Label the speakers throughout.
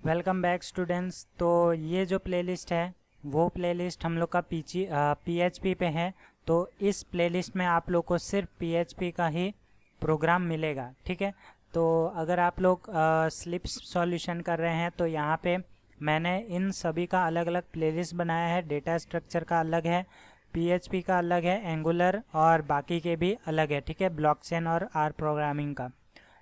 Speaker 1: Welcome back students. तो ये जो प्लेलिस्ट है वो प्लेलिस्ट हम लोग का पीएचपी पे है। तो इस प्लेलिस्ट में आप लोग को सिर्फ पीएचपी का ही प्रोग्राम मिलेगा, ठीक है। तो अगर आप लोग स्लिप सॉल्यूशन कर रहे हैं तो यहाँ पे मैंने इन सभी का अलग अलग प्लेलिस्ट बनाया है। डेटा स्ट्रक्चर का अलग है, पीएचपी का अलग है, एंगुलर और बाकी के भी अलग है, ठीक है, ब्लॉकचेन और आर प्रोग्रामिंग का।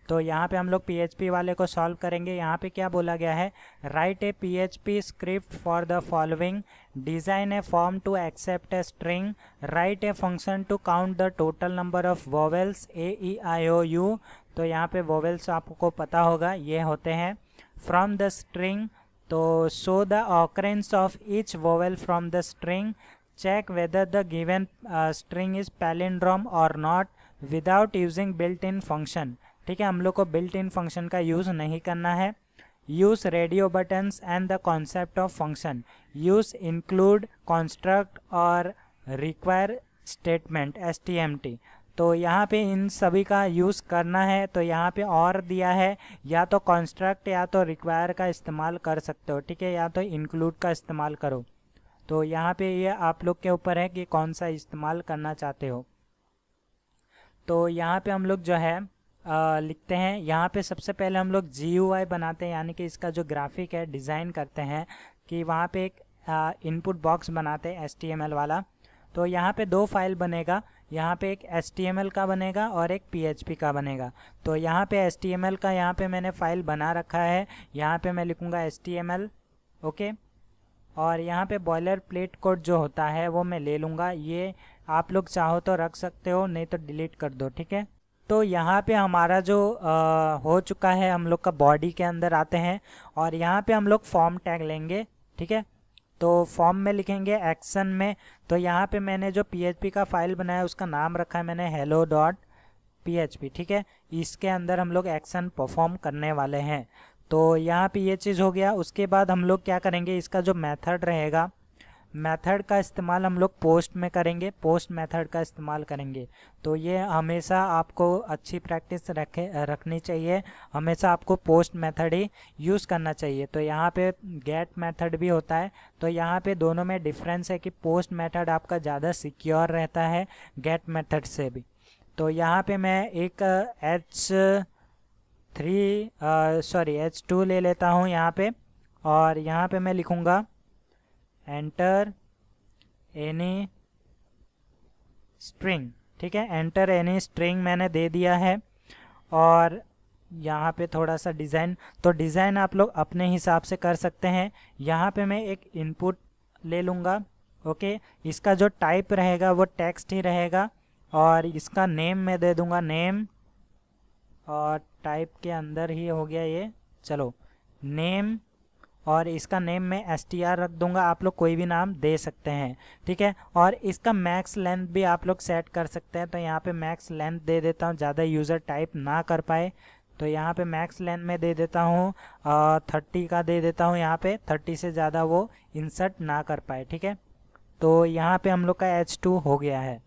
Speaker 1: तो यहाँ पे हम लोग पीएचपी वाले को सॉल्व करेंगे। यहाँ पे क्या बोला गया है, write a PHP script for the following, design a form to accept a string, write a function to count the total number of vowels AEIOU। तो यहाँ पे वोवेल्स आपको पता होगा ये होते हैं फ्रॉम द स्ट्रिंग। तो show the occurrence of each vowel from the string, check whether the given string is palindrome और not without using built in function. ठीक है, हम लोग को बिल्ट इन फंक्शन का यूज़ नहीं करना है। Use radio buttons and the concept of function, use include construct और रिक्वायर स्टेटमेंट STMT। तो यहाँ पे इन सभी का यूज़ करना है। तो यहाँ पे और दिया है, या तो कॉन्स्ट्रक्ट या तो रिक्वायर का इस्तेमाल कर सकते हो, ठीक है, या तो इंक्लूड का इस्तेमाल करो। तो यहाँ पे ये आप लोग के ऊपर है कि कौन सा इस्तेमाल करना चाहते हो। तो यहाँ पे हम लोग जो है लिखते हैं। यहाँ पे सबसे पहले हम लोग GUI बनाते हैं, यानी कि इसका जो ग्राफिक है डिज़ाइन करते हैं कि वहाँ पे एक इनपुट बॉक्स बनाते हैं HTML वाला। तो यहाँ पे दो फाइल बनेगा, यहाँ पे एक HTML का बनेगा और एक PHP का बनेगा। तो यहाँ पे HTML का यहाँ पे मैंने फ़ाइल बना रखा है, यहाँ पे मैं लिखूँगा HTML, ओके। और यहाँ पे बॉयलर प्लेट कोड जो होता है वो मैं ले लूँगा। ये आप लोग चाहो तो रख सकते हो, नहीं तो डिलीट कर दो, ठीक है। तो यहाँ पे हमारा जो हो चुका है, हम लोग का बॉडी के अंदर आते हैं और यहाँ पे हम लोग फॉर्म टैग लेंगे, ठीक है। तो फॉर्म में लिखेंगे एक्शन में। तो यहाँ पे मैंने जो PHP का फाइल बनाया उसका नाम रखा है मैंने hello.php, ठीक है। इसके अंदर हम लोग एक्शन परफॉर्म करने वाले हैं। तो यहाँ पे ये चीज़ हो गया। उसके बाद हम लोग क्या करेंगे, इसका जो मेथड रहेगा, मेथड का इस्तेमाल हम लोग पोस्ट में करेंगे, पोस्ट मेथड का इस्तेमाल करेंगे। तो ये हमेशा आपको अच्छी प्रैक्टिस रखनी चाहिए, हमेशा आपको पोस्ट मेथड ही यूज़ करना चाहिए। तो यहाँ पे गेट मेथड भी होता है। तो यहाँ पे दोनों में डिफरेंस है कि पोस्ट मेथड आपका ज़्यादा सिक्योर रहता है गेट मेथड से भी। तो यहाँ पे मैं एक H2 ले लेता हूँ यहाँ पे, और यहाँ पे मैं लिखूँगा एंटर एनी स्ट्रिंग, ठीक है। एंटर एनी स्ट्रिंग मैंने दे दिया है। और यहाँ पे थोड़ा सा डिज़ाइन, तो डिज़ाइन आप लोग अपने हिसाब से कर सकते हैं। यहाँ पे मैं एक इनपुट ले लूँगा, ओके। इसका जो टाइप रहेगा वो टेक्स्ट ही रहेगा, और इसका नेम मैं दे दूँगा नेम, और टाइप के अंदर ही हो गया ये, चलो नेम, और इसका नेम में str रख दूंगा। आप लोग कोई भी नाम दे सकते हैं, ठीक है। और इसका मैक्स लेंथ भी आप लोग सेट कर सकते हैं। तो यहाँ पे मैक्स लेंथ दे देता हूँ, ज़्यादा यूज़र टाइप ना कर पाए। तो यहाँ पे मैक्स लेंथ में दे देता हूँ 30 का दे देता हूँ। यहाँ पे 30 से ज़्यादा वो इंसर्ट ना कर पाए, ठीक है। तो यहाँ पे हम लोग का H2 हो गया है।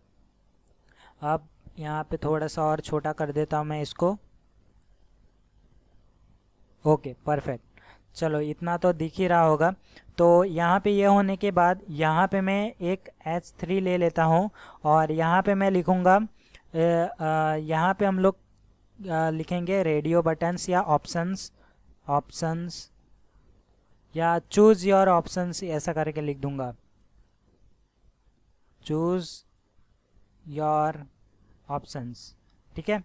Speaker 1: अब यहाँ पे थोड़ा सा और छोटा कर देता हूँ मैं इसको, ओके, परफेक्ट। चलो इतना तो दिख ही रहा होगा। तो यहाँ पे ये होने के बाद यहाँ पे मैं एक H3 ले लेता हूँ, और यहाँ पे मैं लिखूँगा, यहाँ पे हम लोग लिखेंगे रेडियो बटन्स या ऑप्शंस या चूज़ योर ऑप्शंस, ऐसा करके लिख दूँगा, चूज़ योर ऑप्शंस, ठीक है।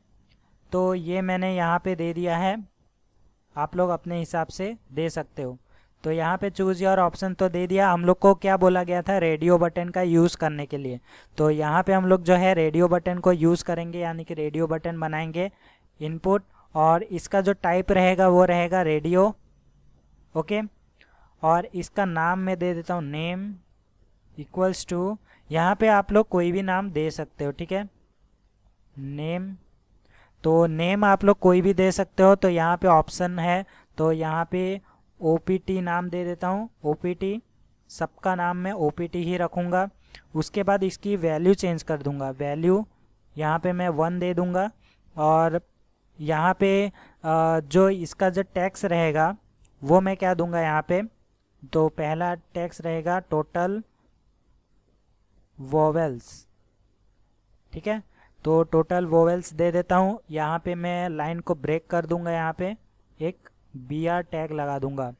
Speaker 1: तो ये मैंने यहाँ पे दे दिया है, आप लोग अपने हिसाब से दे सकते हो। तो यहाँ पे चूज़ योर ऑप्शन तो दे दिया। हम लोग को क्या बोला गया था, रेडियो बटन का यूज़ करने के लिए। तो यहाँ पे हम लोग जो है रेडियो बटन को यूज़ करेंगे, यानी कि रेडियो बटन बनाएंगे इनपुट, और इसका जो टाइप रहेगा वो रहेगा रेडियो, ओके। और इसका नाम मैं दे देता हूँ नेम इक्वल्स टू, यहाँ पे आप लोग कोई भी नाम दे सकते हो, ठीक है, नेम। तो नेम आप लोग कोई भी दे सकते हो। तो यहाँ पे ऑप्शन है, तो यहाँ पे OPT नाम दे देता हूँ, OPT, सबका नाम मैं OPT ही रखूँगा। उसके बाद इसकी वैल्यू चेंज कर दूँगा, वैल्यू यहाँ पे मैं 1 दे दूँगा। और यहाँ पे जो इसका जो टैक्स रहेगा वो मैं क्या दूंगा यहाँ पे, तो पहला टेक्स्ट रहेगा टोटल वोवेल्स, ठीक है। तो टोटल वोवेल्स दे देता हूँ। यहाँ पे मैं लाइन को ब्रेक कर दूंगा, यहाँ पे एक BR टैग लगा दूंगा।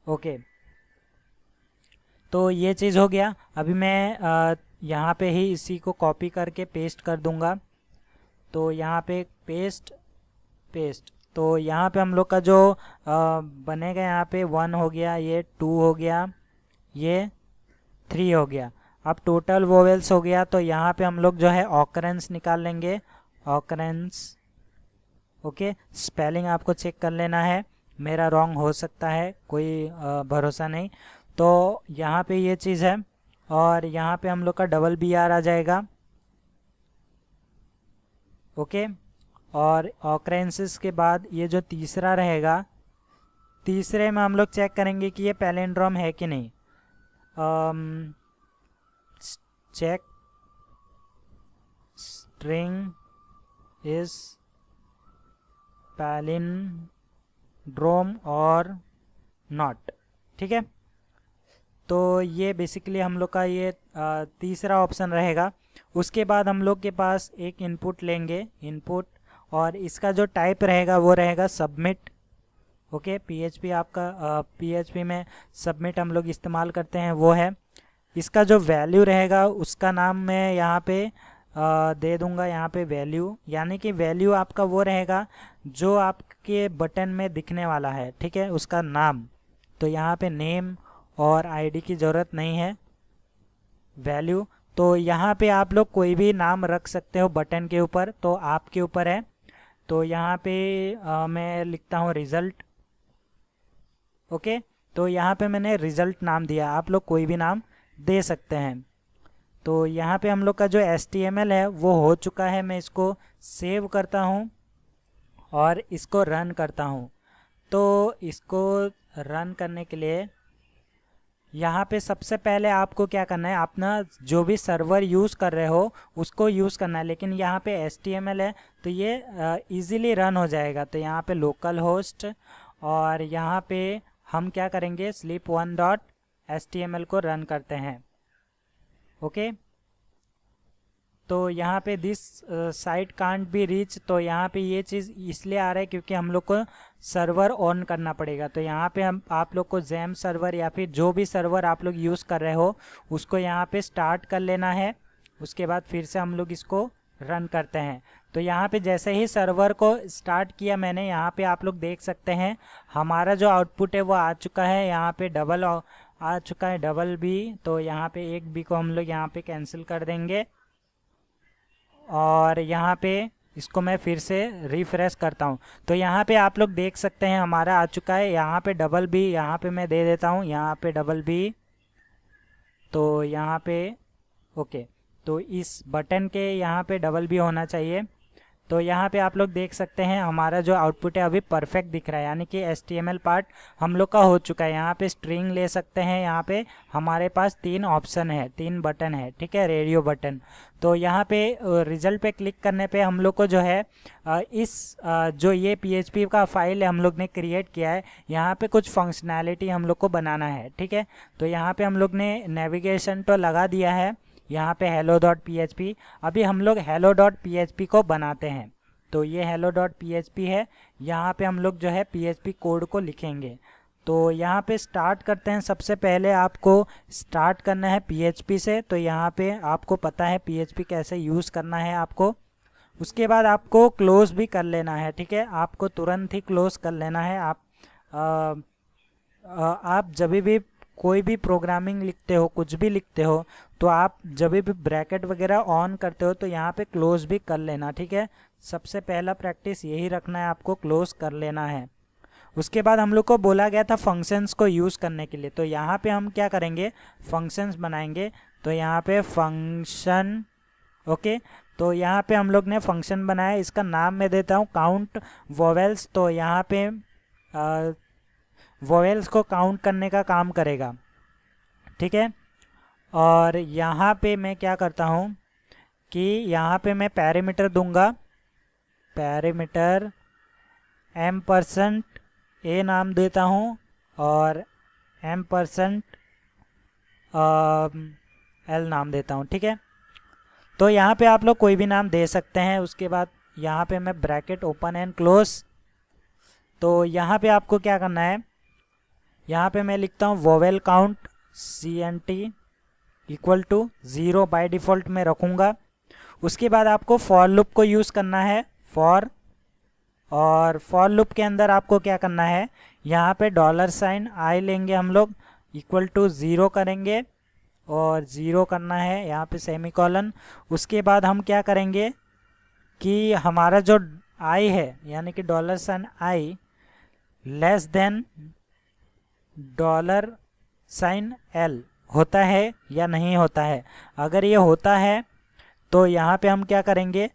Speaker 1: ओके, तो ये चीज़ हो गया। अभी मैं यहाँ पे ही इसी को कॉपी करके पेस्ट कर दूंगा। तो यहाँ पे पेस्ट पेस्ट, तो यहाँ पे हम लोग का जो बनेगा, यहाँ पे 1 हो गया, ये 2 हो गया, ये 3 हो गया। अब टोटल वोवेल्स हो गया। तो यहाँ पे हम लोग जो है ऑकरेंस निकाल लेंगे, ऑकरेंस। ओके, स्पेलिंग आपको चेक कर लेना है, मेरा रॉन्ग हो सकता है, कोई भरोसा नहीं। तो यहाँ पे ये चीज़ है, और यहाँ पे हम लोग का डबल BR आ जाएगा। ओके, और ऑकरेंसेस के बाद ये जो तीसरा रहेगा, तीसरे में हम लोग चेक करेंगे कि ये पैलिंड्रोम है कि नहीं। चेक स्ट्रिंग इज पैलिंड्रोम और नॉट, ठीक है। तो ये बेसिकली हम लोग का ये तीसरा ऑप्शन रहेगा। उसके बाद हम लोग के पास एक इनपुट लेंगे, इनपुट, और इसका जो टाइप रहेगा वो रहेगा सबमिट। ओके, PHP आपका PHP में सबमिट हम लोग इस्तेमाल करते हैं, वो है। इसका जो वैल्यू रहेगा उसका नाम मैं यहाँ पे दे दूंगा, यहाँ पे वैल्यू, यानी कि वैल्यू आपका वो रहेगा जो आपके बटन में दिखने वाला है, ठीक है, उसका नाम। तो यहाँ पे नेम और ID की ज़रूरत नहीं है, वैल्यू। तो यहाँ पे आप लोग कोई भी नाम रख सकते हो बटन के ऊपर, तो आपके ऊपर है। तो यहाँ पे मैं लिखता हूँ रिज़ल्ट। ओके, तो यहाँ पे मैंने रिज़ल्ट नाम दिया, आप लोग कोई भी नाम दे सकते हैं। तो यहाँ पे हम लोग का जो HTML है वो हो चुका है। मैं इसको सेव करता हूँ और इसको रन करता हूँ। तो इसको रन करने के लिए यहाँ पे सबसे पहले आपको क्या करना है, अपना जो भी सर्वर यूज़ कर रहे हो उसको यूज़ करना है। लेकिन यहाँ पे HTML है तो ये इजीली रन हो जाएगा। तो यहाँ पे लोकल होस्ट, और यहाँ पे हम क्या करेंगे, slip1.html को रन करते हैं। ओके, तो यहाँ पे this site can't be reach, तो यहाँ पे ये चीज़ इसलिए आ रहा है क्योंकि हम लोग को सर्वर ऑन करना पड़ेगा। तो यहाँ पे हम आप लोग को जैम सर्वर या फिर जो भी सर्वर आप लोग यूज़ कर रहे हो उसको यहाँ पे स्टार्ट कर लेना है। उसके बाद फिर से हम लोग इसको रन करते हैं। तो यहाँ पे जैसे ही सर्वर को स्टार्ट किया मैंने, यहाँ पे आप लोग देख सकते हैं हमारा जो आउटपुट है वो आ चुका है। यहाँ पे डबल आ चुका है, डबल B। तो यहाँ पे एक B को हम लोग यहाँ पे कैंसिल कर देंगे, और यहाँ पे इसको मैं फिर से रिफ्रेश करता हूँ। तो यहाँ पे आप लोग देख सकते हैं हमारा आ चुका है। यहाँ पे डबल B यहाँ पे मैं दे देता हूँ, यहाँ पे डबल B। तो यहाँ पे ओके, तो इस बटन के यहाँ पे डबल B होना चाहिए। तो यहाँ पे आप लोग देख सकते हैं हमारा जो आउटपुट है अभी परफेक्ट दिख रहा है, यानी कि HTML पार्ट हम लोग का हो चुका है। यहाँ पे स्ट्रिंग ले सकते हैं, यहाँ पे हमारे पास 3 ऑप्शन है, 3 बटन है, ठीक है, रेडियो बटन। तो यहाँ पे रिजल्ट पे क्लिक करने पे हम लोग को जो है जो ये PHP का फाइल है हम लोग ने क्रिएट किया है, यहाँ पे कुछ फंक्शनैलिटी हम लोग को बनाना है, ठीक है। तो यहाँ पे हम लोग ने नेविगेशन तो लगा दिया है, यहाँ पे hello.php। अभी हम लोग hello.php को बनाते हैं। तो ये hello.php है, यहाँ पे हम लोग जो है PHP कोड को लिखेंगे। तो यहाँ पे स्टार्ट करते हैं। सबसे पहले आपको स्टार्ट करना है PHP से। तो यहाँ पे आपको पता है PHP कैसे यूज़ करना है आपको। उसके बाद आपको क्लोज भी कर लेना है, ठीक है, आपको तुरंत ही क्लोज कर लेना है। आप जब भी कोई भी प्रोग्रामिंग लिखते हो, कुछ भी लिखते हो, तो आप जब भी ब्रैकेट वगैरह ऑन करते हो तो यहाँ पे क्लोज भी कर लेना, ठीक है। सबसे पहला प्रैक्टिस यही रखना है, आपको क्लोज कर लेना है। उसके बाद हम लोग को बोला गया था फंक्शंस को यूज़ करने के लिए। तो यहाँ पे हम क्या करेंगे, फंक्शंस बनाएंगे। तो यहाँ पे फंक्शन, ओके, तो यहाँ पे हम लोग ने फंक्शन बनाया, इसका नाम मैं देता हूँ काउंट वोवेल्स। तो यहाँ पे वोवेल्स को काउंट करने का काम करेगा, ठीक है। और यहाँ पे मैं क्या करता हूँ कि यहाँ पे मैं पैरामीटर दूंगा, पैरामीटर %, ए नाम देता हूँ और M% L नाम देता हूँ, ठीक है। तो यहाँ पे आप लोग कोई भी नाम दे सकते हैं। उसके बाद यहाँ पे मैं ब्रैकेट ओपन एंड क्लोज, तो यहाँ पे आपको क्या करना है, यहाँ पे मैं लिखता हूँ vowel count CNT equal to 0 by default में रखूँगा। उसके बाद आपको फॉर लूप को यूज़ करना है, फॉर, और फॉर लूप के अंदर आपको क्या करना है, यहाँ पे $i लेंगे हम लोग, इक्वल टू 0 करेंगे और 0 करना है, यहाँ पे सेमीकोलन। उसके बाद हम क्या करेंगे कि हमारा जो i है यानी कि $i लेस देन $L होता है या नहीं होता है। अगर ये होता है तो यहाँ पे हम क्या करेंगे,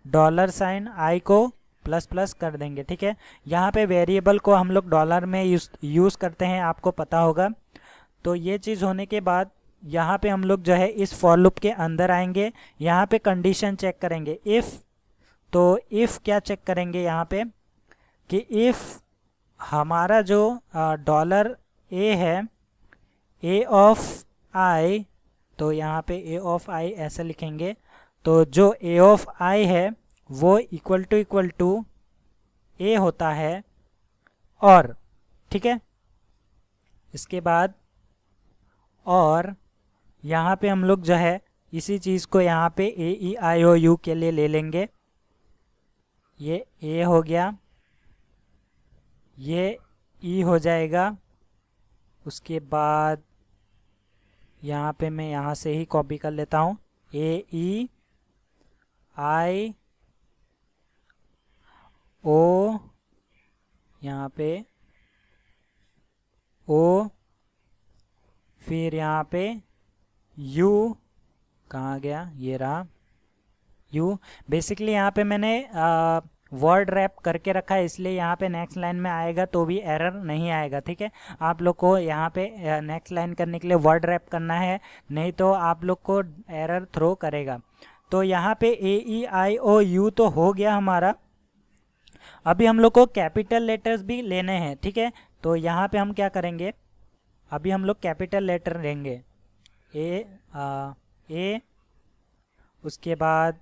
Speaker 1: $i को प्लस प्लस कर देंगे, ठीक है। यहाँ पे वेरिएबल को हम लोग डॉलर में यूज़ करते हैं, आपको पता होगा। तो ये चीज़ होने के बाद यहाँ पे हम लोग जो है इस फॉर लूप के अंदर आएंगे, यहाँ पे कंडीशन चेक करेंगे इफ़। तो इफ़ क्या चेक करेंगे यहाँ पे कि इफ़ हमारा जो $a है, a ऑफ i, तो यहाँ पे a ऑफ i ऐसे लिखेंगे, तो जो a ऑफ i है वो इक्वल टू a होता है, और ठीक है। इसके बाद और यहाँ पे हम लोग जो है इसी चीज़ को यहाँ पे AEIOU के लिए ले लेंगे। ये a हो गया, ये e हो जाएगा। उसके बाद यहाँ पे मैं यहाँ से ही कॉपी कर लेता हूँ, AEIO, यहाँ पे O, फिर यहाँ पे U, कहाँ गया, ये रहा U। बेसिकली यहाँ पे मैंने वर्ड रैप करके रखा है, इसलिए यहाँ पे नेक्स्ट लाइन में आएगा तो भी एरर नहीं आएगा, ठीक है। आप लोग को यहाँ पे नेक्स्ट लाइन करने के लिए वर्ड रैप करना है, नहीं तो आप लोग को एरर थ्रो करेगा। तो यहाँ पे AEIOU तो हो गया हमारा। अभी हम लोग को कैपिटल लेटर्स भी लेने हैं, ठीक है। तो यहाँ पे हम क्या करेंगे, अभी हम लोग कैपिटल लेटर लेंगे, A, उसके बाद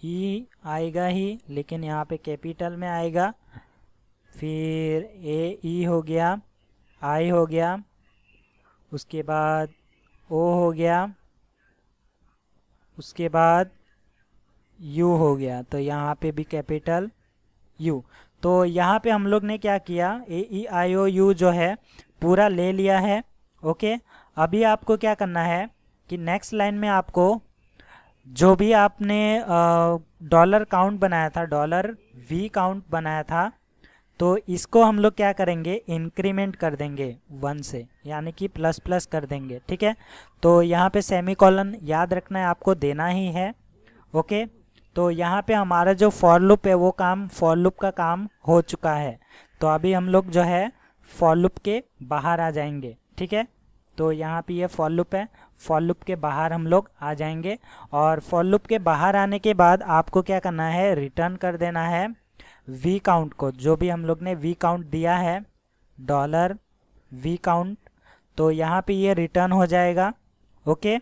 Speaker 1: E आएगा ही, लेकिन यहाँ पे कैपिटल में आएगा। फिर AE हो गया, I हो गया, उसके बाद O हो गया, उसके बाद U हो गया, तो यहाँ पे भी कैपिटल U। तो यहाँ पे हम लोग ने क्या किया, AEIOU जो है पूरा ले लिया है, ओके। अभी आपको क्या करना है कि नेक्स्ट लाइन में आपको जो भी आपने डॉलर काउंट बनाया था, $V काउंट बनाया था, तो इसको हम लोग क्या करेंगे, इंक्रीमेंट कर देंगे 1 से, यानी कि प्लस प्लस कर देंगे, ठीक है। तो यहाँ पे सेमीकोलन याद रखना है, आपको देना ही है, ओके। तो यहाँ पे हमारा जो फॉर लूप है वो फॉर लूप का काम हो चुका है। तो अभी हम लोग जो है फॉर लूप के बाहर आ जाएंगे, ठीक है। तो यहाँ पे ये फॉर लूप है, फॉर लूप के बाहर हम लोग आ जाएंगे, और फॉर लूप के बाहर आने के बाद आपको क्या करना है, रिटर्न कर देना है V काउंट को, जो भी हम लोग ने V काउंट दिया है, $V काउंट। तो यहाँ पे ये रिटर्न हो जाएगा, ओके।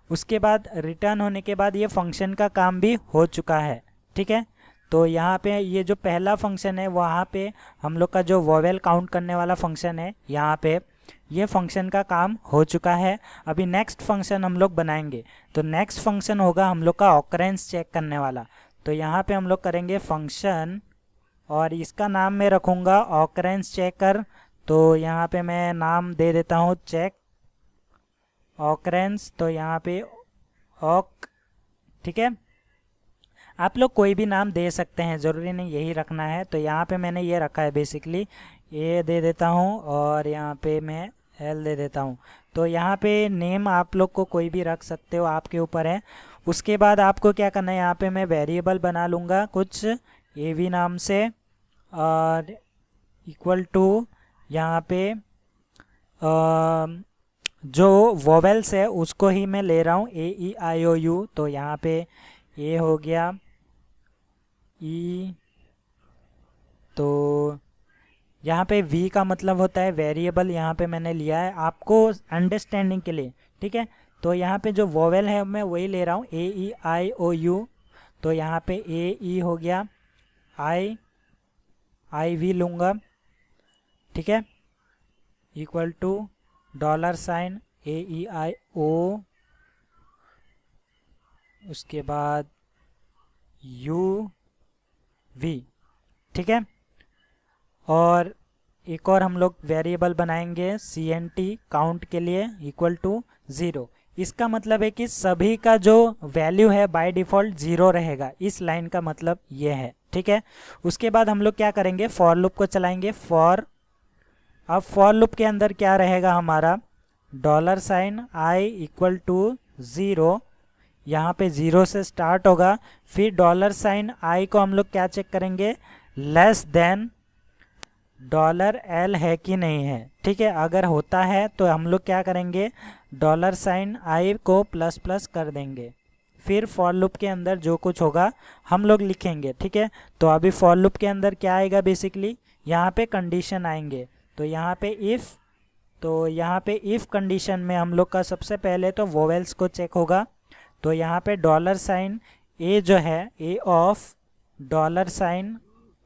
Speaker 1: उसके बाद रिटर्न होने के बाद ये फंक्शन का काम भी हो चुका है, ठीक है। तो यहाँ पे ये जो पहला फंक्शन है वहाँ पे हम लोग का जो वोवेल काउंट करने वाला फंक्शन है, यहाँ पे ये फंक्शन का काम हो चुका है। अभी नेक्स्ट फंक्शन हम लोग बनाएंगे, तो नेक्स्ट फंक्शन होगा हम लोग का ऑकरेंस चेक करने वाला। तो यहाँ पे हम लोग करेंगे फंक्शन, और इसका नाम मैं रखूँगा ऑकरेंस चेकर। तो यहाँ पे मैं नाम दे देता हूँ चेक ऑकरेंस, तो यहाँ पे ऑक, ठीक है। आप लोग कोई भी नाम दे सकते हैं, ज़रूरी नहीं यही रखना है। तो यहाँ पे मैंने ये रखा है, बेसिकली ए दे देता हूँ और यहाँ पे मैं एल दे देता हूँ। तो यहाँ पे नेम आप लोग को कोई भी रख सकते हो, आपके ऊपर है। उसके बाद आपको क्या करना है, यहाँ पे मैं वेरिएबल बना लूँगा कुछ AV नाम से, और इक्वल टू यहाँ पे जो वोवेल्स है उसको ही मैं ले रहा हूँ, AEIOU। तो यहाँ पे A हो गया, E, तो यहाँ पे v का मतलब होता है वेरिएबल, यहाँ पे मैंने लिया है आपको अंडरस्टैंडिंग के लिए, ठीक है। तो यहाँ पे जो वोवेल है मैं वही ले रहा हूँ, ए ई आई ओ यू। तो यहाँ पे ए ई हो गया, आई वी लूँगा, ठीक है, इक्वल टू $, ए ई आई ओ, उसके बाद यू वी, ठीक है। और एक और हम लोग वेरिएबल बनाएंगे सी एन टी काउंट के लिए, इक्वल टू 0। इसका मतलब है कि सभी का जो वैल्यू है बाय डिफ़ॉल्ट 0 रहेगा, इस लाइन का मतलब ये है, ठीक है। उसके बाद हम लोग क्या करेंगे, फॉर लूप को चलाएंगे। अब फॉर लूप के अंदर क्या रहेगा हमारा, $i इक्वल टू 0, यहाँ पे 0 से स्टार्ट होगा। फिर $i को हम लोग क्या चेक करेंगे, लेस देन $l है कि नहीं है, ठीक है। अगर होता है तो हम लोग क्या करेंगे, $i को प्लस प्लस कर देंगे। फिर फॉर लूप के अंदर जो कुछ होगा हम लोग लिखेंगे, ठीक है। तो अभी फॉर लूप के अंदर क्या आएगा, बेसिकली यहाँ पे कंडीशन आएंगे। तो यहाँ पे इफ़ कंडीशन में हम लोग का सबसे पहले तो वोवेल्स को चेक होगा। तो यहाँ पे $a जो है, ए ऑफ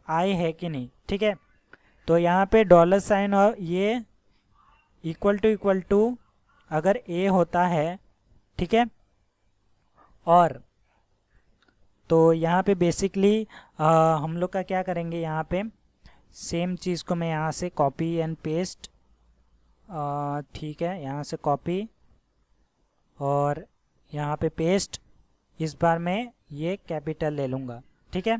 Speaker 1: $i है कि नहीं, ठीक है। तो यहाँ पे $, और ये इक्वल टू अगर a होता है, ठीक है। और तो यहाँ पे बेसिकली हम लोग का क्या करेंगे, यहाँ पे सेम चीज़ को मैं यहाँ से कॉपी एंड पेस्ट, ठीक है, यहाँ से कॉपी और यहाँ पे पेस्ट। इस बार मैं ये कैपिटल ले लूँगा, ठीक है।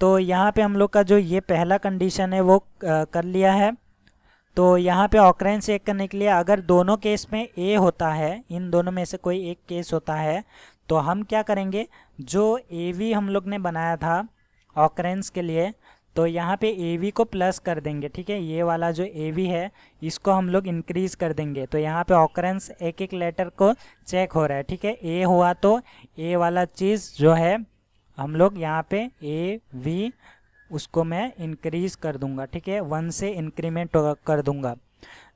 Speaker 1: तो यहाँ पे हम लोग का जो ये पहला कंडीशन है वो कर लिया है। तो यहाँ पे ऑकरेंस चेक करने के लिए अगर दोनों केस में ए होता है, इन दोनों में से कोई एक केस होता है, तो हम क्या करेंगे, जो ए वी हम लोग ने बनाया था ऑकरेंस के लिए, तो यहाँ पे ए वी को प्लस कर देंगे, ठीक है। ये वाला जो ए वी है इसको हम लोग इंक्रीज़ कर देंगे। तो यहाँ पे ऑकरेंस एक एक लेटर को चेक हो रहा है, ठीक है। ए हुआ तो ए वाला चीज़ जो है हम लोग यहाँ पे ए वी उसको मैं इंक्रीज़ कर दूंगा, ठीक है, 1 से इंक्रीमेंट कर दूंगा।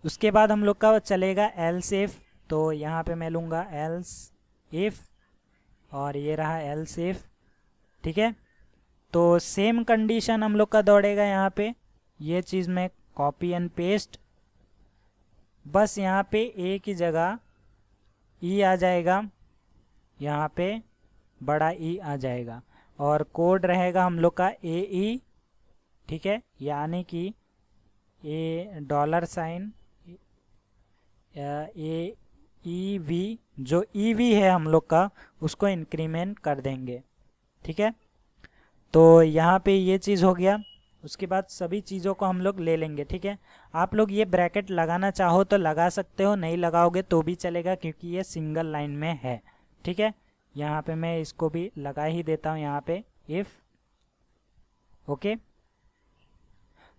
Speaker 1: उसके बाद हम लोग का चलेगा एल्स इफ। तो यहाँ पे मैं लूँगा एल्स इफ, और ये रहा एल्स इफ, ठीक है। तो सेम कंडीशन हम लोग का दौड़ेगा यहाँ पे, ये चीज़ मैं कॉपी एंड पेस्ट, बस यहाँ पे ए की जगह ई आ जाएगा, यहाँ पे बड़ा ई आ जाएगा, और कोड रहेगा हम लोग का ए ई, ठीक है, यानी कि $, ए ई वी, जो ई वी है हम लोग का उसको इंक्रीमेंट कर देंगे, ठीक है। तो यहाँ पे ये चीज़ हो गया। उसके बाद सभी चीज़ों को हम लोग ले लेंगे, ठीक है। आप लोग ये ब्रैकेट लगाना चाहो तो लगा सकते हो, नहीं लगाओगे तो भी चलेगा क्योंकि ये सिंगल लाइन में है, ठीक है। यहाँ पे मैं इसको भी लगा ही देता हूँ, यहाँ पे इफ़, ओके।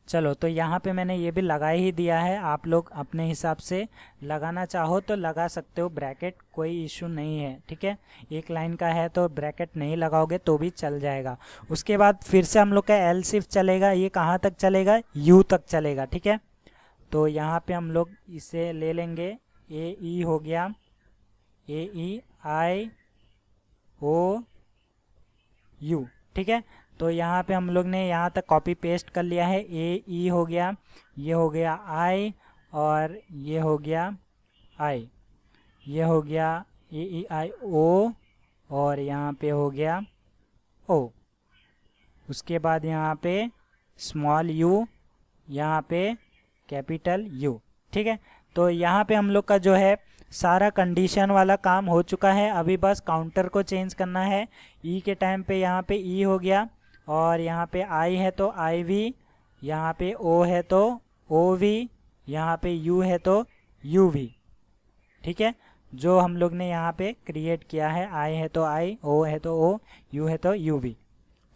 Speaker 1: चलो, तो यहाँ पे मैंने ये भी लगा ही दिया है। आप लोग अपने हिसाब से लगाना चाहो तो लगा सकते हो ब्रैकेट, कोई इशू नहीं है, ठीक है। एक लाइन का है तो ब्रैकेट नहीं लगाओगे तो भी चल जाएगा। उसके बाद फिर से हम लोग का एल्स इफ चलेगा, ये कहाँ तक चलेगा, यू तक चलेगा, ठीक है। तो यहाँ पे हम लोग इसे ले लेंगे, ए ई हो गया, ए ई आई ओ यू, ठीक है। तो यहाँ पे हम लोग ने यहाँ तक कॉपी पेस्ट कर लिया है, ए ई हो गया, ये हो गया आई, और ये हो गया आई, ये हो गया ए ई आई ओ, और यहाँ पे हो गया ओ। उसके बाद यहाँ पे स्मॉल यू, यहाँ पे कैपिटल यू, ठीक है। तो यहाँ पे हम लोग का जो है सारा कंडीशन वाला काम हो चुका है। अभी बस काउंटर को चेंज करना है। ई के टाइम पे यहाँ पे ई हो गया, और यहाँ पे आई है तो आई वी, यहाँ पे ओ है तो ओ वी, यहाँ पे यू है तो यू वी, ठीक है। जो हम लोग ने यहाँ पे क्रिएट किया है, आई है तो आई, ओ है तो ओ, यू है तो यू वी,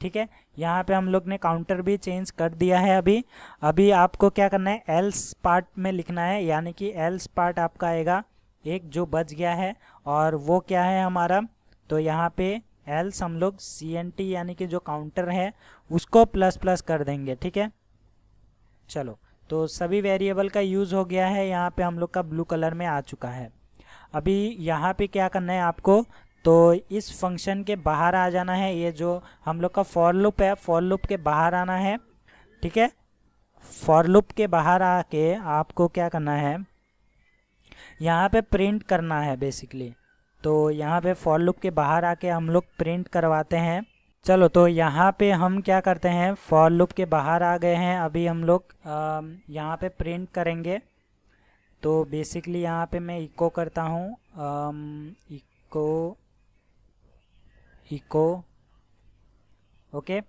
Speaker 1: ठीक है। यहाँ पे हम लोग ने काउंटर भी चेंज कर दिया है। अभी आपको क्या करना है, एल्स पार्ट में लिखना है, यानी कि एल्स पार्ट आपका आएगा एक जो बच गया है, और वो क्या है हमारा, तो यहाँ पे एल्स हम लोग सी एन टी यानी कि जो काउंटर है उसको प्लस प्लस कर देंगे, ठीक है। चलो, तो सभी वेरिएबल का यूज़ हो गया है, यहाँ पे हम लोग का ब्लू कलर में आ चुका है। अभी यहाँ पे क्या करना है आपको, तो इस फंक्शन के बाहर आ जाना है। ये जो हम लोग का फॉर लूप है, फॉर लूप के बाहर आना है, ठीक है। फॉर लूप के बाहर आके आपको क्या करना है, यहाँ पे प्रिंट करना है बेसिकली। तो यहाँ पे फॉर लूप के बाहर आके हम लोग प्रिंट करवाते हैं। चलो, तो यहाँ पे हम क्या करते हैं, फॉर लूप के बाहर आ गए हैं, अभी हम लोग यहाँ पे प्रिंट करेंगे। तो बेसिकली यहाँ पे मैं इको करता हूँ, इको ओके,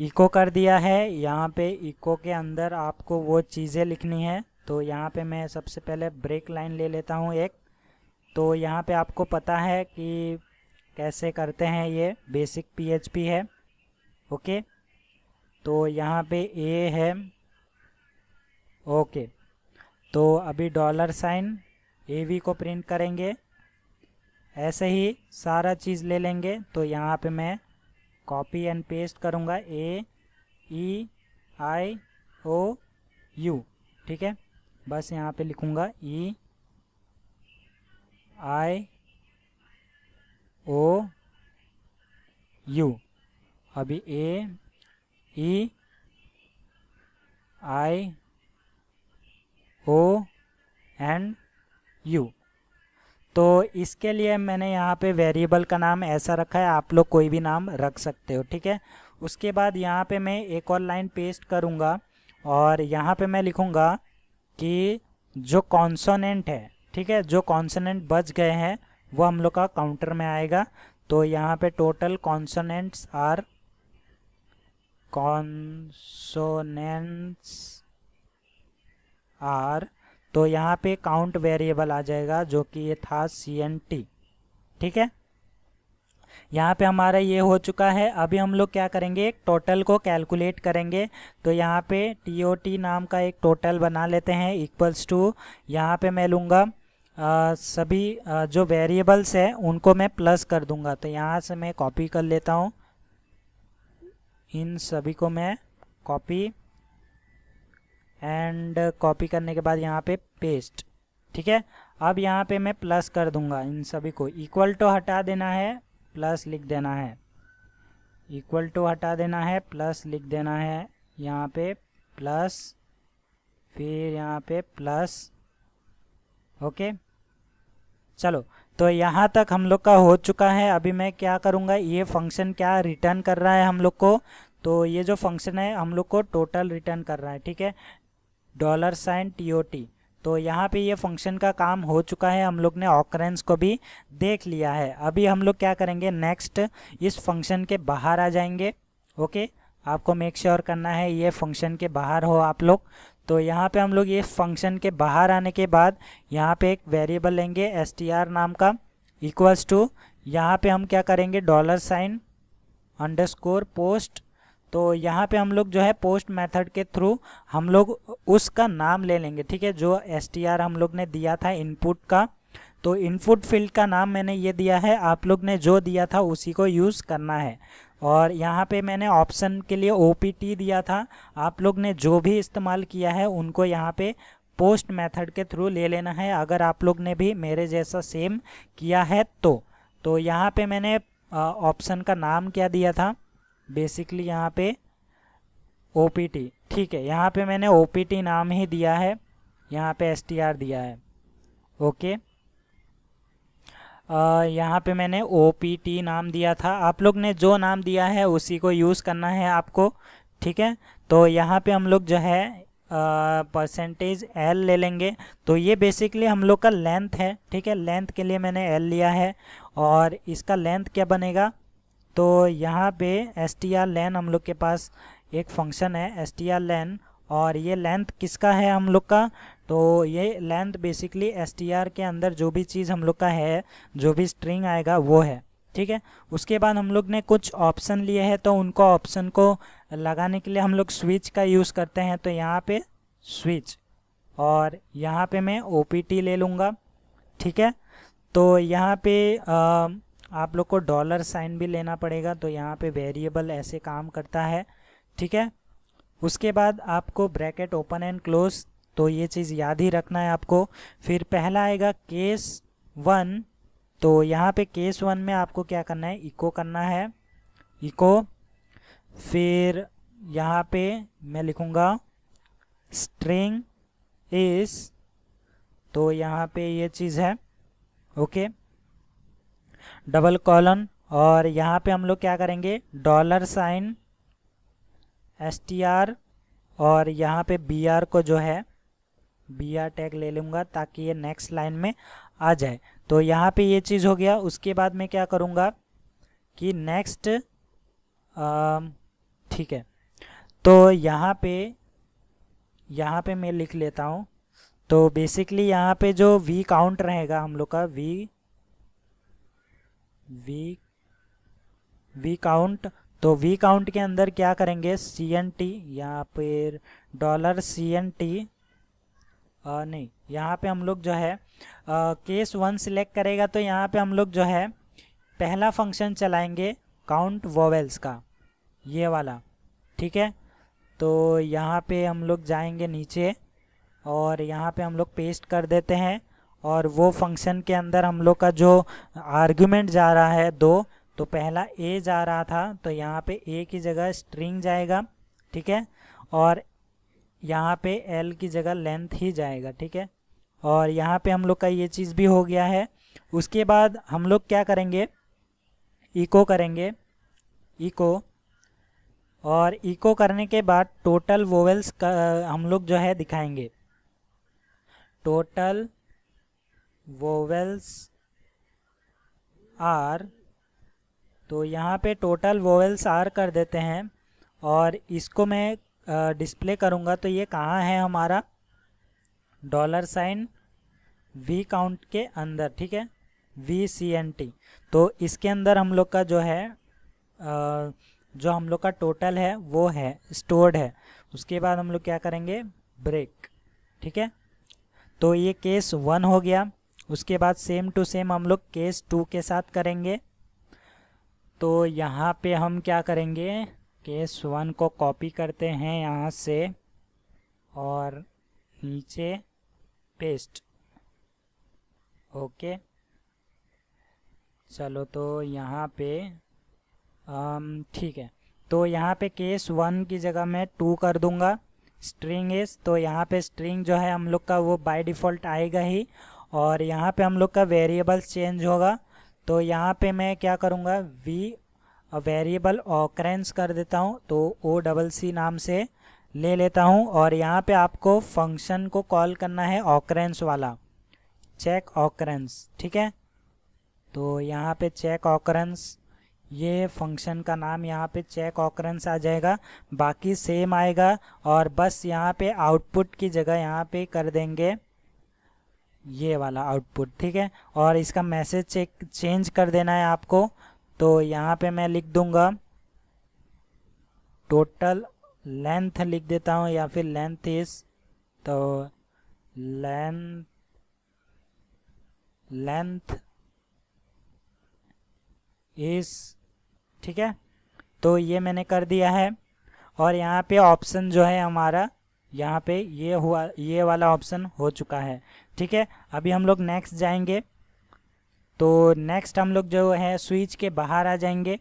Speaker 1: इको कर दिया है। यहाँ पे इको के अंदर आपको वो चीज़ें लिखनी है। तो यहाँ पे मैं सबसे पहले ब्रेक लाइन ले लेता हूँ एक। तो यहाँ पे आपको पता है कि कैसे करते हैं, ये बेसिक PHP है, ओके। तो यहाँ पे ए है, ओके। तो अभी $, AV को प्रिंट करेंगे, ऐसे ही सारा चीज़ ले लेंगे। तो यहाँ पे मैं कॉपी एंड पेस्ट करूँगा, AEIOU, ठीक है। बस यहाँ पे लिखूँगा EIOU। अभी AEIOU। तो इसके लिए मैंने यहाँ पे वेरिएबल का नाम ऐसा रखा है, आप लोग कोई भी नाम रख सकते हो, ठीक है। उसके बाद यहाँ पे मैं एक और लाइन पेस्ट करूँगा और यहाँ पे मैं लिखूँगा कि जो कॉन्सोनेंट है, ठीक है, जो कॉन्सोनेंट बच गए हैं वो हम लोग का काउंटर में आएगा। तो यहाँ पे टोटल कॉन्सोनेंट्स आर, तो यहाँ पे काउंट वेरिएबल आ जाएगा, जो कि ये था CNT, ठीक है। यहाँ पे हमारा ये हो चुका है। अभी हम लोग क्या करेंगे, टोटल को कैलकुलेट करेंगे। तो यहाँ पे TOT नाम का एक टोटल बना लेते हैं, इक्वल्स टू, यहाँ पे मैं लूँगा सभी जो वेरिएबल्स है उनको मैं प्लस कर दूँगा। तो यहाँ से मैं कॉपी कर लेता हूँ, इन सभी को मैं कॉपी एंड कॉपी करने के बाद यहाँ पे पेस्ट, ठीक है। अब यहाँ पे मैं प्लस कर दूँगा इन सभी को, इक्वल टू हटा देना है, प्लस लिख देना है, इक्वल टू हटा देना है, प्लस लिख देना है, यहाँ पे प्लस, फिर यहाँ पे प्लस, ओके। चलो, तो यहाँ तक हम लोग का हो चुका है। अभी मैं क्या करूँगा, ये फंक्शन क्या रिटर्न कर रहा है हम लोग को, तो ये जो फंक्शन है हम लोग को टोटल रिटर्न कर रहा है, ठीक है, $TOT। तो यहाँ पे ये फंक्शन का काम हो चुका है, हम लोग ने ऑकरेंस को भी देख लिया है। अभी हम लोग क्या करेंगे, नेक्स्ट इस फंक्शन के बाहर आ जाएंगे, ओके। आपको मेक श्योर करना है ये फंक्शन के बाहर हो आप लोग। तो यहाँ पे हम लोग ये फंक्शन के बाहर आने के बाद यहाँ पे एक वेरिएबल लेंगे str नाम का, इक्वल्स टू, यहाँ पे हम क्या करेंगे, $_post। तो यहाँ पे हम लोग जो है पोस्ट मेथड के थ्रू हम लोग उसका नाम ले लेंगे, ठीक है, जो str हम लोग ने दिया था इनपुट का। तो इनपुट फील्ड का नाम मैंने ये दिया है, आप लोग ने जो दिया था उसी को यूज़ करना है। और यहाँ पे मैंने ऑप्शन के लिए OPT दिया था, आप लोग ने जो भी इस्तेमाल किया है उनको यहाँ पे पोस्ट मेथड के थ्रू ले लेना है, अगर आप लोग ने भी मेरे जैसा सेम किया है तो यहाँ पे मैंने ऑप्शन का नाम क्या दिया था, बेसिकली यहाँ पे OPT, ठीक है, यहाँ पे मैंने OPT नाम ही दिया है, यहाँ पे str दिया है, ओके। यहाँ पे मैंने OPT नाम दिया था, आप लोग ने जो नाम दिया है उसी को यूज़ करना है आपको, ठीक है। तो यहाँ पे हम लोग जो है %L ले लेंगे। तो ये बेसिकली हम लोग का लेंथ है, ठीक है, लेंथ के लिए मैंने L लिया है। और इसका लेंथ क्या बनेगा, तो यहाँ पे strlen हम लोग के पास एक फंक्शन है strlen, और ये लेंथ किसका है हम लोग का, तो ये लेंथ बेसिकली str के अंदर जो भी चीज़ हम लोग का है, जो भी स्ट्रिंग आएगा वो है, ठीक है। उसके बाद हम लोग ने कुछ ऑप्शन लिए हैं, तो उनको ऑप्शन को लगाने के लिए हम लोग स्विच का यूज़ करते हैं। तो यहाँ पे स्विच, और यहाँ पे मैं OPT ले लूँगा, ठीक है। तो यहाँ पे आप लोग को $भी लेना पड़ेगा। तो यहाँ पे वेरिएबल ऐसे काम करता है, ठीक है। उसके बाद आपको ब्रैकेट ओपन एंड क्लोज, तो ये चीज़ याद ही रखना है आपको। फिर पहला आएगा केस 1, तो यहाँ पे केस 1 में आपको क्या करना है, इको करना है, इको। फिर यहाँ पे मैं लिखूँगा स्ट्रिंग इज, तो यहाँ पे ये चीज़ है, ओके, डबल कॉलन। और यहाँ पे हम लोग क्या करेंगे, $, str, और यहाँ पे br को जो है br टैग ले लूँगा ताकि ये नेक्स्ट लाइन में आ जाए। तो यहाँ पे ये चीज़ हो गया। उसके बाद मैं क्या करूँगा कि नेक्स्ट, ठीक है, तो यहाँ पे मैं लिख लेता हूँ। तो बेसिकली यहाँ पे जो वी काउंट रहेगा हम लोग का, वी काउंट, तो वी काउंट के अंदर क्या करेंगे, CNT, यहाँ पे $CNT, नहीं, यहाँ पे हम लोग जो है केस 1 सिलेक्ट करेगा, तो यहाँ पे हम लोग जो है पहला फंक्शन चलाएंगे काउंट वोवेल्स का, ये वाला, ठीक है। तो यहाँ पे हम लोग जाएंगे नीचे और यहाँ पे हम लोग पेस्ट कर देते हैं, और वो फंक्शन के अंदर हम लोग का जो आर्गुमेंट जा रहा है 2, तो पहला a जा रहा था, तो यहाँ पे a की जगह स्ट्रिंग जाएगा, ठीक है, और यहाँ पे l की जगह लेंथ ही जाएगा, ठीक है। और यहाँ पे हम लोग का ये चीज़ भी हो गया है। उसके बाद हम लोग क्या करेंगे, इको करेंगे, इको, और इको करने के बाद टोटल वोवेल्स का हम लोग जो है दिखाएंगे, टोटल वोवेल्स आर, तो यहाँ पे टोटल वोवेल्स आर कर देते हैं, और इसको मैं डिस्प्ले करूँगा, तो ये कहाँ है हमारा, $वी काउंट के अंदर, ठीक है, VCNT। तो इसके अंदर हम लोग का जो है जो हम लोग का टोटल है वो है स्टोर्ड है। उसके बाद हम लोग क्या करेंगे, ब्रेक, ठीक है। तो ये केस 1 हो गया। उसके बाद सेम टू सेम हम लोग केस 2 के साथ करेंगे। तो यहाँ पे हम क्या करेंगे, केस 1 को कॉपी करते हैं यहाँ से और नीचे पेस्ट, ओके। चलो तो यहाँ पे ठीक है, तो यहाँ पे केस 1 की जगह मैं 2 कर दूँगा, स्ट्रिंग इज, तो यहाँ पे स्ट्रिंग जो है हम लोग का वो बाय डिफ़ॉल्ट आएगा ही, और यहाँ पे हम लोग का वेरिएबल्स चेंज होगा। तो यहाँ पे मैं क्या करूँगा, वेरिएबल ऑकरेंस कर देता हूँ, तो OCC नाम से ले लेता हूँ, और यहाँ पे आपको फंक्शन को कॉल करना है ऑकरेंस वाला, चेक ऑकरेंस, ठीक है। तो यहाँ पे चेक ऑकरेंस, ये फंक्शन का नाम यहाँ पे चेक ऑकरेंस आ जाएगा, बाकी सेम आएगा, और बस यहाँ पे आउटपुट की जगह यहाँ पे कर देंगे ये वाला आउटपुट, ठीक है। और इसका मैसेज चेंज कर देना है आपको। तो यहाँ पे मैं लिख दूँगा टोटल लेंथ लिख देता हूँ, या फिर लेंथ इज, तो लेंथ इज, ठीक है। तो ये मैंने कर दिया है, और यहाँ पे ऑप्शन जो है हमारा यहाँ पे ये हुआ, ये वाला ऑप्शन हो चुका है, ठीक है। अभी हम लोग नेक्स्ट जाएंगे। तो नेक्स्ट हम लोग जो है स्विच के बाहर आ जाएंगे।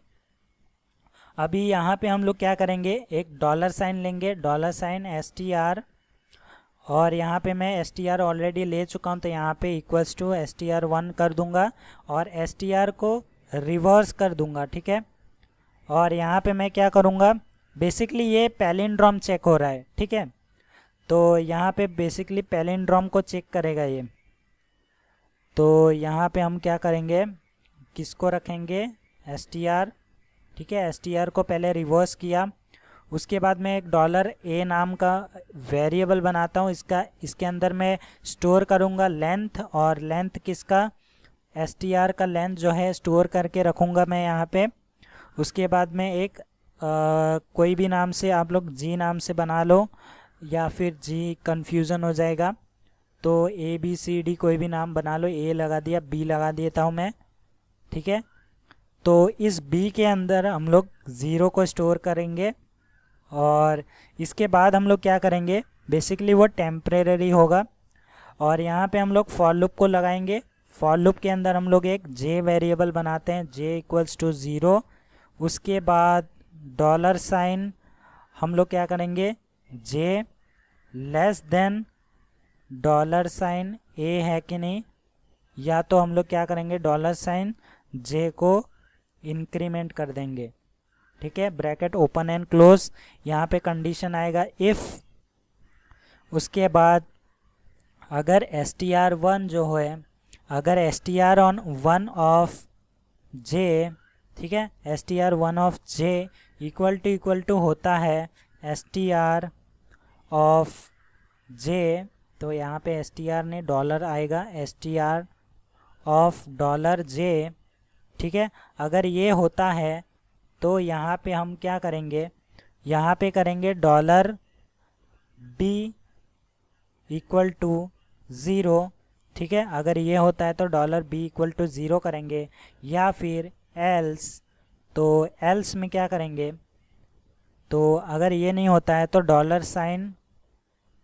Speaker 1: अभी यहाँ पे हम लोग क्या करेंगे, एक $साइन लेंगे, $str, और यहाँ पे मैं str ऑलरेडी ले चुका हूँ, तो यहाँ पे इक्वल्स टू str1 कर दूंगा, और str को रिवर्स कर दूंगा, ठीक है। और यहाँ पे मैं क्या करूँगा, बेसिकली ये पैलिंड्रोम चेक हो रहा है, ठीक है। तो यहाँ पे बेसिकली पैलिंड्रोम को चेक करेगा ये। तो यहाँ पे हम क्या करेंगे, किसको रखेंगे, str, ठीक है। str को पहले रिवर्स किया, उसके बाद मैं एक $a नाम का वेरिएबल बनाता हूँ, इसके अंदर मैं स्टोर करूँगा लेंथ, और लेंथ किसका, str का लेंथ जो है स्टोर करके रखूँगा मैं यहाँ पे। उसके बाद में एक कोई भी नाम से, आप लोग g नाम से बना लो, या फिर g कन्फ्यूज़न हो जाएगा, तो ABCD कोई भी नाम बना लो, A लगा दिया, B लगा देता हूँ मैं, ठीक है। तो इस B के अंदर हम लोग 0 को स्टोर करेंगे, और इसके बाद हम लोग क्या करेंगे, बेसिकली वो टेम्परेरी होगा। और यहाँ पे हम लोग फॉर लूप को लगाएंगे। फॉर लूप के अंदर हम लोग एक जे वेरिएबल बनाते हैं, जे इक्वल्स टू 0। उसके बाद डॉलर साइन हम लोग क्या करेंगे, जे लेस देन डॉलर साइन ए है कि नहीं, या तो हम लोग क्या करेंगे, डॉलर साइन जे को इंक्रीमेंट कर देंगे। ठीक है, ब्रैकेट ओपन एंड क्लोज। यहाँ पे कंडीशन आएगा इफ़, उसके बाद अगर str1 जो है, अगर str1 ऑफ जे, ठीक है, str1 of J equal to होता है str ऑफ जे, तो यहाँ पे str ने डॉलर आएगा str ऑफ डॉलर जे। ठीक है, अगर ये होता है तो यहाँ पे हम क्या करेंगे, यहाँ पे करेंगे डॉलर बी इक्वल टू 0। ठीक है, अगर ये होता है तो डॉलर बी इक्वल टू 0 करेंगे, या फिर एल्स, तो एल्स में क्या करेंगे, तो अगर ये नहीं होता है तो डॉलर साइन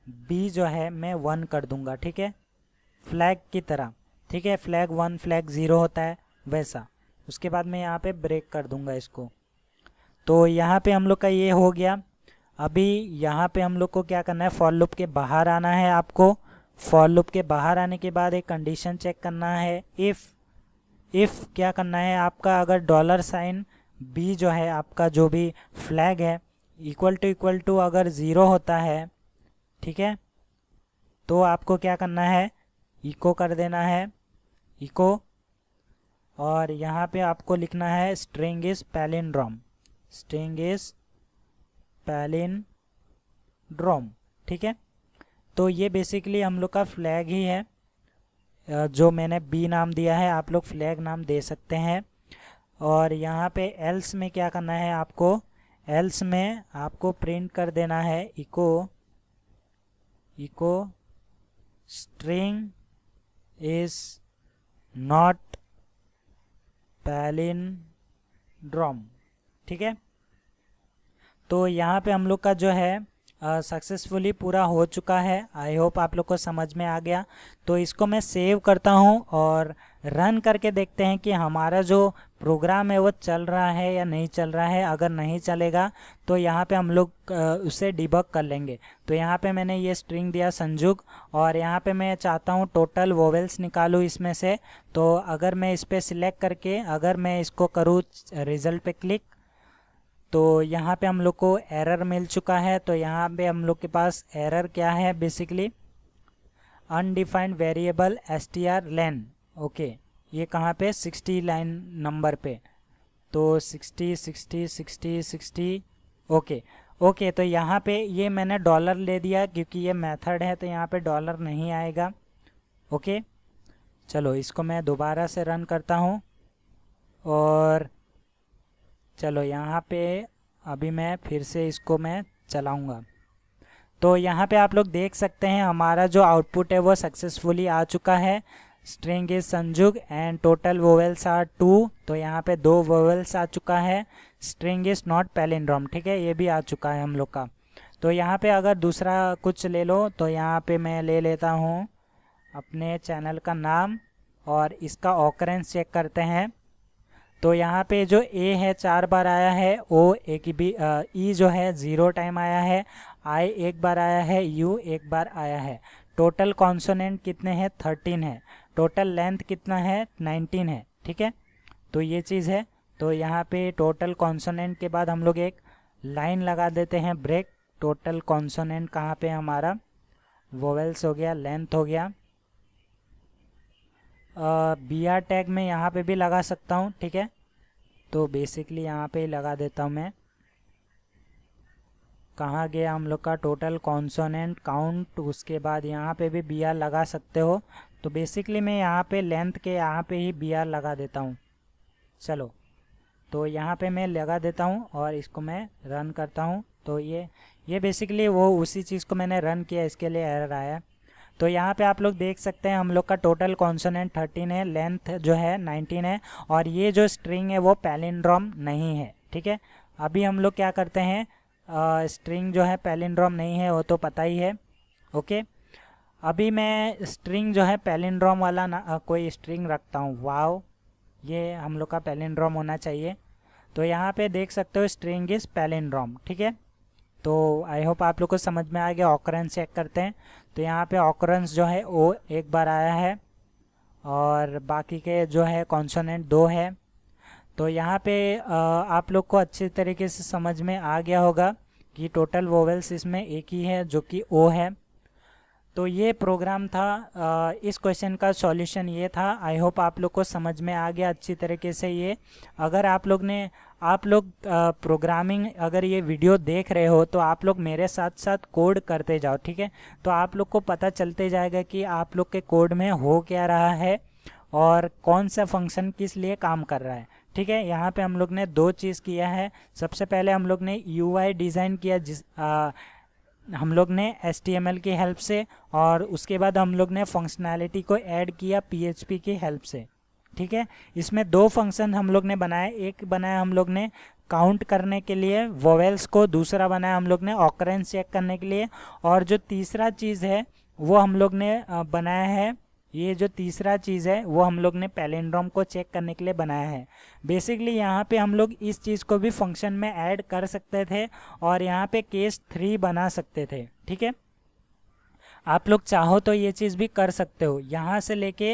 Speaker 1: बी जो है मैं 1 कर दूंगा। ठीक है, फ्लैग की तरह। ठीक है, फ्लैग 1 फ्लैग 0 होता है वैसा। उसके बाद मैं यहाँ पे ब्रेक कर दूंगा इसको। तो यहाँ पे हम लोग का ये हो गया। अभी यहाँ पे हम लोग को क्या करना है, फॉर लूप के बाहर आना है आपको। फॉर लूप के बाहर आने के बाद एक कंडीशन चेक करना है, इफ़ क्या करना है आपका, अगर डॉलर साइन बी जो है आपका जो भी फ्लैग है इक्वल टू अगर 0 होता है, ठीक है, तो आपको क्या करना है, इको कर देना है, इको। और यहाँ पे आपको लिखना है string is palindrome, string is palindrome. ठीक है, तो ये बेसिकली हम लोग का फ्लैग ही है, जो मैंने बी नाम दिया है, आप लोग फ्लैग नाम दे सकते हैं। और यहाँ पे एल्स में क्या करना है आपको, एल्स में आपको प्रिंट कर देना है echo string is not palindrome. ठीक है, तो यहाँ पे हम लोग का जो है सक्सेसफुली पूरा हो चुका है। आई होप आप लोग को समझ में आ गया। तो इसको मैं सेव करता हूँ और रन करके देखते हैं कि हमारा जो प्रोग्राम है वो चल रहा है या नहीं चल रहा है। अगर नहीं चलेगा तो यहाँ पे हम लोग उसे डिबग कर लेंगे। तो यहाँ पे मैंने ये स्ट्रिंग दिया संजुग, और यहाँ पे मैं चाहता हूँ टोटल वोवेल्स निकालूँ इसमें से। तो अगर मैं इस पर सिलेक्ट करके अगर मैं इसको करूँ रिज़ल्ट पे क्लिक, तो यहाँ पे हम लोग को एरर मिल चुका है। तो यहाँ पे हम लोग के पास एरर क्या है, basically undefined variable strlen। Okay, ये कहाँ पे, 60 लाइन नंबर पे। तो 60 ओके। तो यहाँ पे ये मैंने डॉलर ले दिया क्योंकि ये मेथड है, तो यहाँ पे डॉलर नहीं आएगा। ओके, चलो इसको मैं दोबारा से रन करता हूँ, और चलो यहाँ पे अभी मैं फिर से इसको मैं चलाऊँगा। तो यहाँ पे आप लोग देख सकते हैं हमारा जो आउटपुट है वो सक्सेसफुली आ चुका है। स्ट्रिंग इज संजुग एंड टोटल वोवेल्स आर 2। तो यहाँ पे 2 वोवेल्स आ चुका है। स्ट्रिंग इज नॉट पैलिंड्रोम, ठीक है, ये भी आ चुका है हम लोग का। तो यहाँ पे अगर दूसरा कुछ ले लो तो यहाँ पे मैं ले लेता हूँ अपने चैनल का नाम, और इसका ऑकरेंस चेक करते हैं। तो यहाँ पे जो ए है 4 बार आया है, ओ एक भी, ई जो है 0 टाइम आया है, आई 1 बार आया है, यू 1 बार आया है। टोटल कॉन्सोनेंट कितने हैं, 13 है। टोटल लेंथ कितना है, 19 है। ठीक है, तो ये चीज़ है। तो यहाँ पे टोटल कॉन्सोनेंट के बाद हम लोग एक लाइन लगा देते हैं ब्रेक। टोटल कॉन्सोनेंट कहाँ पे हमारा, वोवेल्स हो गया, लेंथ हो गया। BR टैग में यहाँ पे भी लगा सकता हूँ, ठीक है। तो बेसिकली यहाँ पे लगा देता हूँ मैं। कहाँ गया हम लोग का टोटल कॉन्सोनेंट काउंट, उसके बाद यहाँ पे भी BR लगा सकते हो। तो बेसिकली मैं यहाँ पे लेंथ के यहाँ पे ही BR लगा देता हूँ। चलो, तो यहाँ पे मैं लगा देता हूँ और इसको मैं रन करता हूँ। तो ये बेसिकली वो उसी चीज़ को मैंने रन किया, इसके लिए एरर आया। तो यहाँ पे आप लोग देख सकते हैं हम लोग का टोटल कॉन्सोनेंट 13 है, लेंथ जो है 19 है, और ये जो स्ट्रिंग है वो पैलिंड्रोम नहीं है। ठीक है, अभी हम लोग क्या करते हैं, स्ट्रिंग जो है पैलिंड्रोम नहीं है, वो तो पता ही है। ओके, अभी मैं स्ट्रिंग जो है पैलिंड्रोम वाला कोई स्ट्रिंग रखता हूँ। वाओ, ये हम लोग का पैलिंड्रोम होना चाहिए। तो यहाँ पे देख सकते हो स्ट्रिंग इज़ पैलिंड्रोम, ठीक है। तो आई होप आप लोग को समझ में आ गया। ऑकरेंस चेक करते हैं। तो यहाँ पे ऑकरेंस जो है वो एक बार आया है और बाकी के जो है कॉन्सोनेंट 2 है। तो यहाँ पे आप लोग को अच्छे तरीके से समझ में आ गया होगा कि टोटल वोवेल्स इसमें एक ही है जो कि ओ है। तो ये प्रोग्राम था, इस क्वेश्चन का सॉल्यूशन ये था। आई होप आप लोग को समझ में आ गया अच्छी तरीके से ये। अगर आप लोग प्रोग्रामिंग अगर ये वीडियो देख रहे हो तो आप लोग मेरे साथ साथ कोड करते जाओ, ठीक है। तो आप लोग को पता चलते जाएगा कि आप लोग के कोड में हो क्या रहा है और कौन सा फंक्शन किस लिए काम कर रहा है, ठीक है। यहाँ पे हम लोग ने 2 चीज़ किया है। सबसे पहले हम लोग ने UI डिज़ाइन किया हम लोग ने HTML की हेल्प से, और उसके बाद हम लोग ने फंक्शनैलिटी को ऐड किया PHP की हेल्प से, ठीक है। इसमें 2 फंक्शन हम लोग ने बनाए। एक बनाया हम लोग ने काउंट करने के लिए वोवेल्स को, दूसरा बनाया हम लोग ने ऑकरेंस चेक करने के लिए, और जो तीसरा चीज़ है वो हम लोग ने बनाया है, ये जो तीसरा चीज़ है वो हम लोग ने पैलिंड्रोम को चेक करने के लिए बनाया है। बेसिकली यहाँ पे हम लोग इस चीज़ को भी फंक्शन में ऐड कर सकते थे और यहाँ पे केस 3 बना सकते थे, ठीक है। आप लोग चाहो तो ये चीज़ भी कर सकते हो। यहाँ से लेके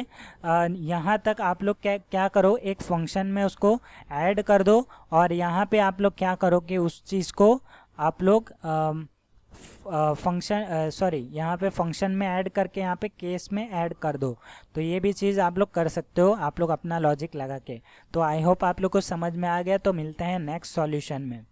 Speaker 1: यहाँ तक आप लोग क्या करो, एक फंक्शन में उसको ऐड कर दो, और यहाँ पे आप लोग क्या करो कि उस चीज़ को आप लोग यहाँ पे फंक्शन में ऐड करके यहाँ पे केस में ऐड कर दो। तो ये भी चीज़ आप लोग कर सकते हो, आप लोग अपना लॉजिक लगा के। तो आई होप आप लोग को समझ में आ गया। तो मिलते हैं नेक्स्ट सॉल्यूशन में।